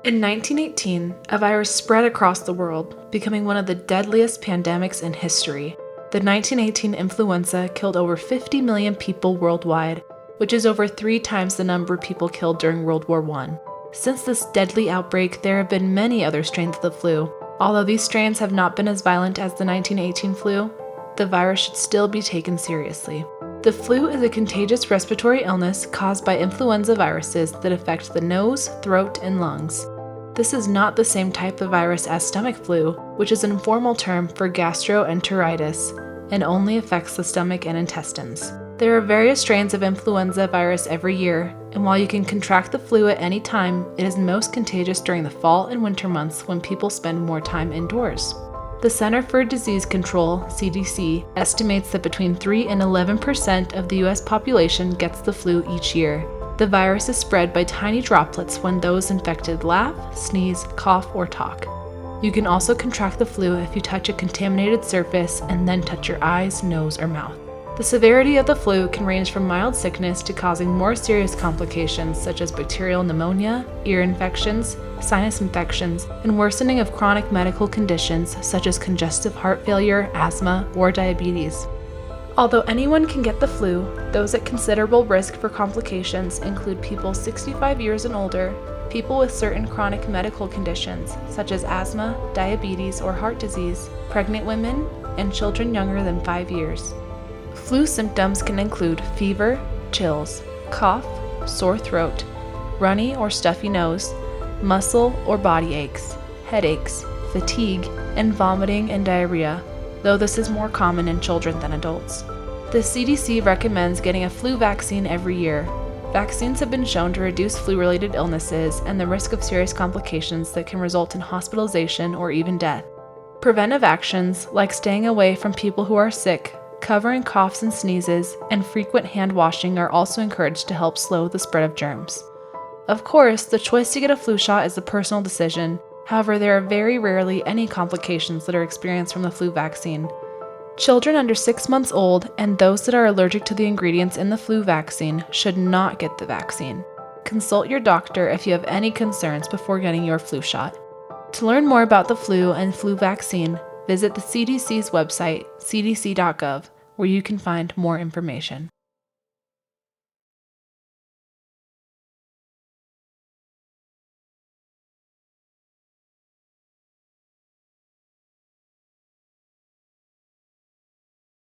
In 1918, a virus spread across the world, becoming one of the deadliest pandemics in history. The 1918 influenza killed over 50 million people worldwide, which is over 3 times the number of people killed during World War I. Since this deadly outbreak, there have been many other strains of the flu. Although these strains have not been as violent as the 1918 flu, the virus should still be taken seriously. The flu is a contagious respiratory illness caused by influenza viruses that affect the nose, throat, and lungs. This is not the same type of virus as stomach flu, which is an informal term for gastroenteritis, and only affects the stomach and intestines. There are various strains of influenza virus every year, and while you can contract the flu at any time, it is most contagious during the fall and winter months when people spend more time indoors. The Center for Disease Control, CDC, estimates that between 3 and 11% of the US population gets the flu each year. The virus is spread by tiny droplets when those infected laugh, sneeze, cough, or talk. You can also contract the flu if you touch a contaminated surface and then touch your eyes, nose, or mouth. The severity of the flu can range from mild sickness to causing more serious complications such as bacterial pneumonia, ear infections, sinus infections, and worsening of chronic medical conditions such as congestive heart failure, asthma, or diabetes. Although anyone can get the flu, those at considerable risk for complications include people 65 years and older, people with certain chronic medical conditions such as asthma, diabetes, or heart disease, pregnant women, and children younger than 5 years. Flu symptoms can include fever, chills, cough, sore throat, runny or stuffy nose, muscle or body aches, headaches, fatigue, and vomiting and diarrhea, though this is more common in children than adults. The CDC recommends getting a flu vaccine every year. Vaccines have been shown to reduce flu-related illnesses and the risk of serious complications that can result in hospitalization or even death. Preventive actions, like staying away from people who are sick, covering coughs and sneezes, and frequent hand washing are also encouraged to help slow the spread of germs. Of course, the choice to get a flu shot is a personal decision. However, there are very rarely any complications that are experienced from the flu vaccine. Children under 6 months old and those that are allergic to the ingredients in the flu vaccine should not get the vaccine. Consult your doctor if you have any concerns before getting your flu shot. To learn more about the flu and flu vaccine, visit the CDC's website, cdc.gov, where you can find more information.